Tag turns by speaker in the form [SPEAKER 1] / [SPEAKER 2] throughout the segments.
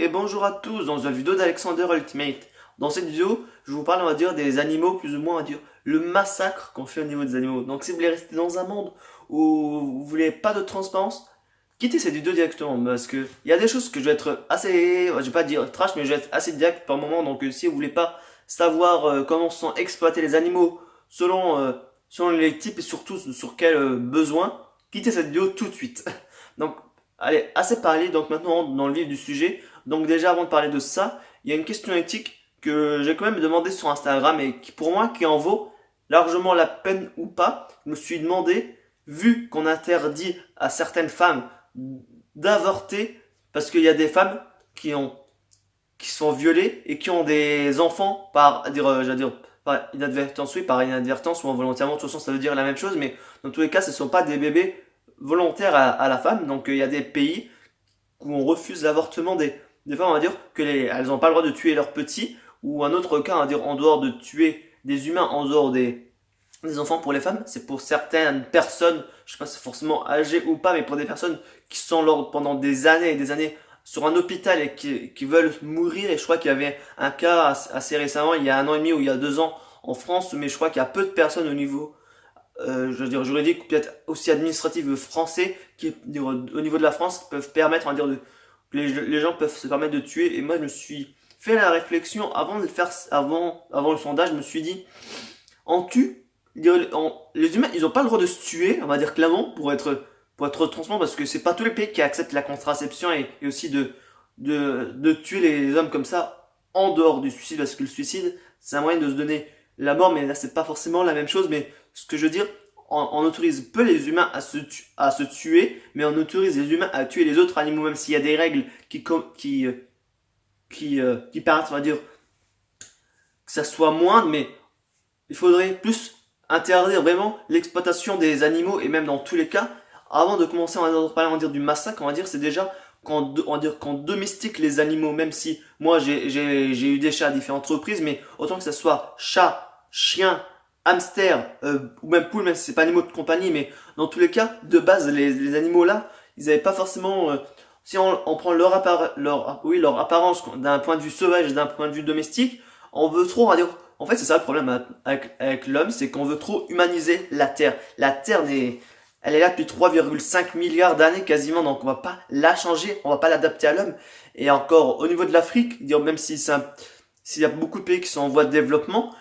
[SPEAKER 1] Et bonjour à tous dans une vidéo d'Alexander Ultimate. Dans cette vidéo, je vous parle, on va dire, des animaux, plus ou moins, on va dire, le massacre qu'on fait au niveau des animaux. Donc si vous voulez rester dans un monde où vous voulez pas de transparence, quittez cette vidéo directement, parce que il y a des choses que je vais être assez, je vais pas dire trash, mais je vais être assez direct par moment. Donc si vous voulez pas savoir comment sont exploités les animaux selon les types et surtout sur quels besoins, quittez cette vidéo tout de suite. Donc allez, assez parlé, donc maintenant dans le vif du sujet. Donc déjà avant de parler de ça, il y a une question éthique que j'ai quand même demandé sur Instagram et qui pour moi qui en vaut largement la peine ou pas. Je me suis demandé, vu qu'on interdit à certaines femmes d'avorter, parce qu'il y a des femmes qui sont violées et qui ont des enfants par inadvertance, oui, par inadvertance ou involontairement, de toute façon ça veut dire la même chose, mais dans tous les cas ce ne sont pas des bébés volontaires à la femme. Donc il y a des pays où on refuse l'avortement des femmes, on va dire elles n'ont pas le droit de tuer leurs petits, ou un autre cas, on va dire en dehors de tuer des humains, en dehors des enfants pour les femmes, c'est pour certaines personnes, je sais pas si c'est forcément âgées ou pas, mais pour des personnes qui sont là pendant des années et des années sur un hôpital et qui veulent mourir. Et je crois qu'il y avait un cas assez récemment, il y a un an et demi ou il y a 2 ans en France, mais je crois qu'il y a peu de personnes au niveau je veux dire juridique, peut-être aussi administratif français, qui au niveau de la France, qui peuvent permettre, on va dire, que les gens peuvent se permettre de tuer. Et moi je me suis fait la réflexion avant de le faire, avant le sondage, je me suis dit, on tue, les humains, ils ont pas le droit de se tuer, on va dire clairement, pour être transparent, parce que c'est pas tous les pays qui acceptent la contraception et aussi de tuer les hommes comme ça en dehors du suicide, parce que le suicide, c'est un moyen de se donner la mort, mais là c'est pas forcément la même chose. Mais ce que je veux dire, on autorise peu les humains à se tuer, mais on autorise les humains à tuer les autres animaux, même s'il y a des règles qui permettent, on va dire, que ça soit moindre. Mais il faudrait plus interdire vraiment l'exploitation des animaux, et même dans tous les cas, avant de commencer à parler, on va dire, du massacre, on va dire, c'est déjà on va dire, qu'on domestique les animaux. Même si moi j'ai eu des chats à différentes reprises, mais autant que ça soit chat, chien, hamster, ou même poule, même si c'est pas animaux de compagnie, mais dans tous les cas, de base, les animaux là, ils n'avaient pas forcément, si on prend leur apparence d'un point de vue sauvage, d'un point de vue domestique, on veut trop, on va dire, en fait c'est ça le problème avec l'homme, c'est qu'on veut trop humaniser la Terre. La Terre elle est là depuis 3,5 milliards d'années quasiment, donc on va pas la changer, on va pas l'adapter à l'homme. Et encore, au niveau de l'Afrique, même si s'il y a beaucoup de pays qui sont en voie de développement,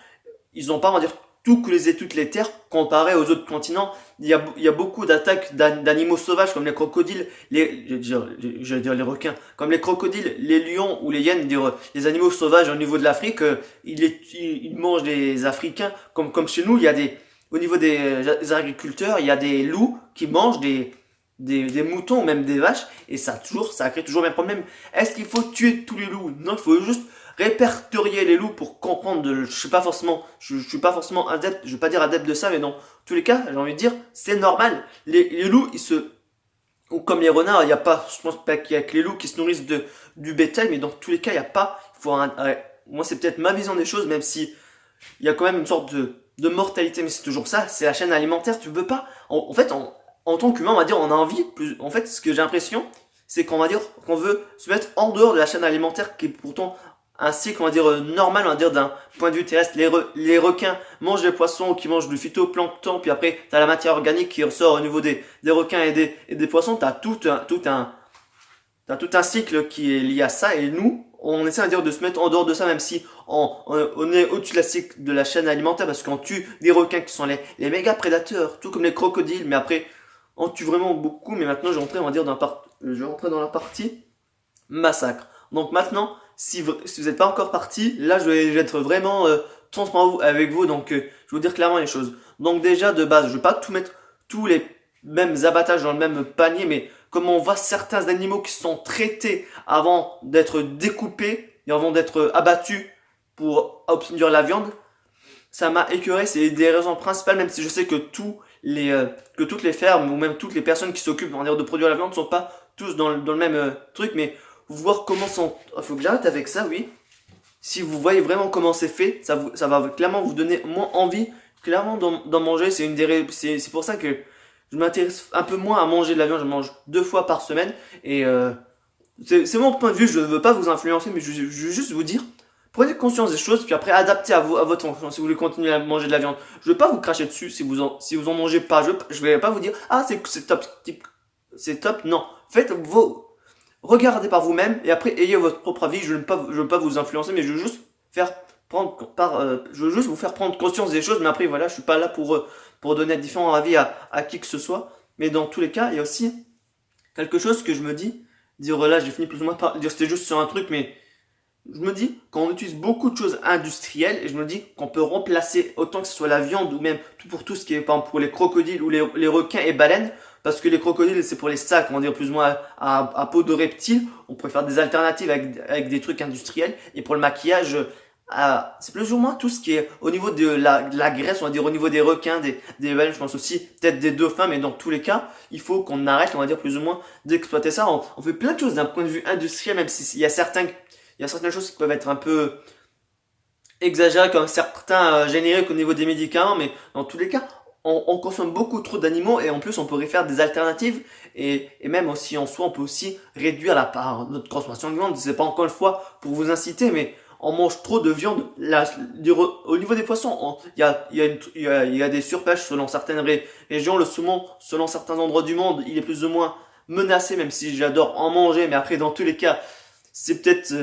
[SPEAKER 1] ils n'ont pas, on va dire, toutes les terres comparé aux autres continents. Il y a beaucoup d'attaques d'animaux sauvages comme les crocodiles, je vais dire les requins, comme les crocodiles, les lions ou les hyènes, les animaux sauvages au niveau de l'Afrique, ils mangent les Africains. Comme chez nous, au niveau des agriculteurs, il y a des loups qui mangent des moutons ou même des vaches, et ça crée toujours le même problème. Est-ce qu'il faut tuer tous les loups? Non, il faut juste répertorier les loups pour comprendre je suis pas forcément adepte, je vais pas dire adepte de ça, mais dans tous les cas, j'ai envie de dire, c'est normal. Les loups, ou comme les renards, il y a pas, je pense pas qu'il y a que les loups qui se nourrissent du bétail, mais dans tous les cas, il y a pas, moi c'est peut-être ma vision des choses, même si il y a quand même une sorte de mortalité, mais c'est toujours ça, c'est la chaîne alimentaire. Tu veux pas, en fait, en tant qu'humain, on va dire, on a envie, en fait, ce que j'ai l'impression, c'est qu'on va dire qu'on veut se mettre en dehors de la chaîne alimentaire, qui est pourtant un cycle, on va dire, normal, on va dire, d'un point de vue terrestre. Les requins mangent les poissons qui mangent du phytoplancton, puis après, t'as la matière organique qui ressort au niveau des requins et des poissons. T'as tout un cycle qui est lié à ça, et nous, on essaie, à dire, de se mettre en dehors de ça, même si on est au-dessus de la chaîne alimentaire, parce qu'on tue des requins qui sont les méga prédateurs, tout comme les crocodiles. Mais après, on tue vraiment beaucoup. Mais maintenant, je vais rentrer, on va dire, je vais rentrer dans la partie massacre. Donc maintenant, si vous n'êtes pas encore parti, là je vais être vraiment transparent avec vous. Donc je vais vous dire clairement les choses. Donc déjà de base, je vais pas tout mettre tous les mêmes abattages dans le même panier, mais comme on voit certains animaux qui sont traités avant d'être découpés et avant d'être abattus pour obtenir la viande, ça m'a écœuré. C'est des raisons principales, même si je sais que que toutes les fermes ou même toutes les personnes qui s'occupent, on va dire, de produire la viande ne sont pas tous dans le même truc. Mais voir comment sont... Faut que j'arrête avec ça, oui. Si vous voyez vraiment comment c'est fait, ça va clairement vous donner moins envie, clairement, d'en manger. C'est pour ça que je m'intéresse un peu moins à manger de la viande. Je mange 2 fois par semaine, et C'est mon point de vue, je ne veux pas vous influencer, mais je veux juste vous dire, prenez conscience des choses, puis après adaptez à votre fonction. Si vous voulez continuer à manger de la viande, je ne vais pas vous cracher dessus si vous en mangez pas. Je vais pas vous dire, ah c'est top, c'est top. Non, faites vos, regardez par vous-même et après ayez votre propre avis. Je veux pas vous influencer, mais je veux juste faire je veux juste vous faire prendre conscience des choses. Mais après voilà, je suis pas là pour donner différents avis à qui que ce soit. Mais dans tous les cas, il y a aussi quelque chose que je me dis, dire là j'ai fini plus ou moins par dire c'était juste sur un truc, mais je me dis qu'on utilise beaucoup de choses industrielles et je me dis qu'on peut remplacer autant que ce soit la viande ou même tout pour tout ce qui est par exemple pour les crocodiles ou les requins et baleines, parce que les crocodiles c'est pour les sacs, on va dire plus ou moins à peau de reptile, on préfère des alternatives avec des trucs industriels, et pour le maquillage c'est plus ou moins tout ce qui est au niveau de la graisse, on va dire au niveau des requins, des baleines, je pense aussi peut-être des dauphins, mais dans tous les cas, il faut qu'on arrête, on va dire plus ou moins d'exploiter ça. On fait plein de choses d'un point de vue industriel, même s'il y a certaines choses qui peuvent être un peu exagérées, comme certains génériques au niveau des médicaments, mais dans tous les cas, on consomme beaucoup trop d'animaux et en plus on pourrait faire des alternatives et même aussi en soi, on peut aussi réduire la part de notre consommation de viande. C'est pas encore une fois pour vous inciter, mais on mange trop de viande. Au niveau des poissons, il y a des surpêches selon certaines régions. Le saumon, selon certains endroits du monde, il est plus ou moins menacé, même si j'adore en manger. Mais après, dans tous les cas, c'est peut-être...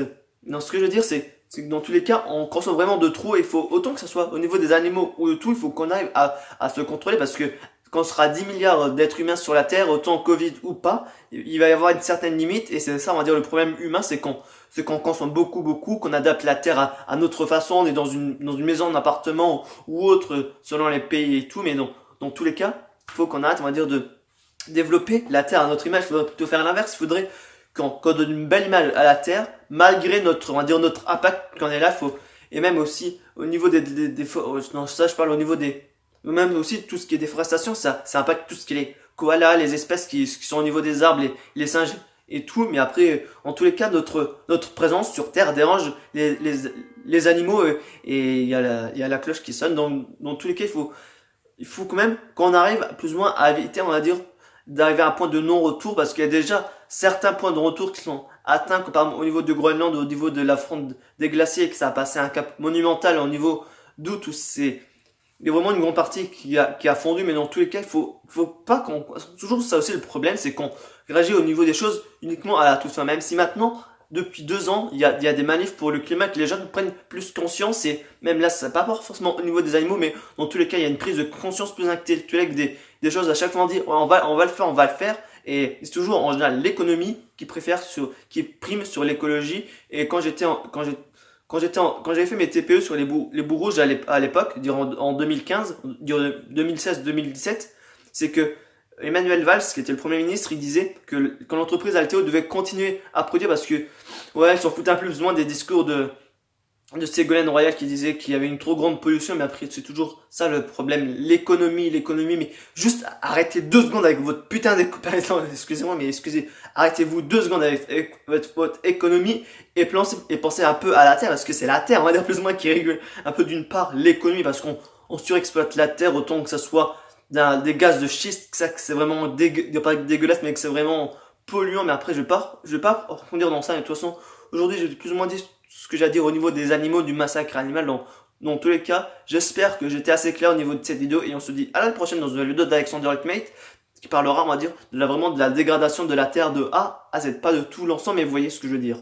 [SPEAKER 1] non, ce que je veux dire, c'est que dans tous les cas, on consomme vraiment de trop. Il faut, autant que ce soit au niveau des animaux ou de tout, il faut qu'on arrive à se contrôler, parce que quand on sera 10 milliards d'êtres humains sur la Terre, autant Covid ou pas, il va y avoir une certaine limite. Et c'est ça, on va dire, le problème humain, c'est qu'on consomme beaucoup, qu'on adapte la Terre à notre façon. On est dans une maison, un appartement ou autre, selon les pays et tout. Mais dans tous les cas, il faut qu'on arrête, on va dire, de développer la Terre à notre image. Il faudrait plutôt faire l'inverse. Il faudrait qu'on donne une belle image à la Terre, malgré notre, on va dire, notre impact qu'on est là. Et même aussi, au niveau non, ça, je parle au niveau même aussi tout ce qui est déforestation, ça impacte tout ce qui est les koalas, les espèces qui sont au niveau des arbres, les singes et tout. Mais après, en tous les cas, notre présence sur Terre dérange les animaux, et il y a la cloche qui sonne. Dans tous les cas, il faut quand même qu'on arrive plus ou moins à éviter, on va dire, d'arriver à un point de non-retour, parce qu'il y a déjà certains points de retour qui sont atteints, comme par exemple au niveau de Groenland, au niveau de la fonte des glaciers, que ça a passé un cap monumental au niveau d'août, où il y a vraiment une grande partie qui a fondu. Mais dans tous les cas, il faut pas toujours ça aussi le problème, c'est qu'on réagit au niveau des choses uniquement à la toute fin. Même si maintenant, depuis 2 ans, il y a des manifs pour le climat, que les gens prennent plus conscience, et même là, c'est pas forcément au niveau des animaux, mais dans tous les cas, il y a une prise de conscience plus intellectuelle, avec des choses à chaque fois on dit, ouais, on va le faire, et c'est toujours en général l'économie qui prime sur l'écologie. Et quand j'avais fait mes TPE sur les bouts rouges à l'époque, en 2015, 2016-2017, c'est que Emmanuel Valls, qui était le Premier ministre, il disait que quand l'entreprise Alteo devait continuer à produire, parce que, ouais, ils s'en foutaient un peu plus ou moins des discours de Ségolène Royal, qui disait qu'il y avait une trop grande pollution. Mais après, c'est toujours ça le problème, l'économie, mais juste arrêtez 2 secondes avec votre putain d'économie, excusez-moi, mais arrêtez-vous 2 secondes avec votre économie, et pensez un peu à la Terre, parce que c'est la Terre, on va dire plus ou moins, qui régule un peu d'une part l'économie, parce qu'on surexploite la Terre, autant que ça soit des gaz de schiste, que c'est vraiment pas dégueulasse, mais que c'est vraiment polluant. Mais après, je vais pas approfondir dans ça. Mais de toute façon, aujourd'hui, j'ai plus ou moins dit ce que j'ai à dire au niveau des animaux, du massacre animal. Dans tous les cas, j'espère que j'étais assez clair au niveau de cette vidéo, et on se dit à la prochaine dans une nouvelle vidéo d'Alexander Ultimate, qui parlera, on va dire, vraiment de la dégradation de la Terre de A à Z, pas de tout l'ensemble, mais vous voyez ce que je veux dire.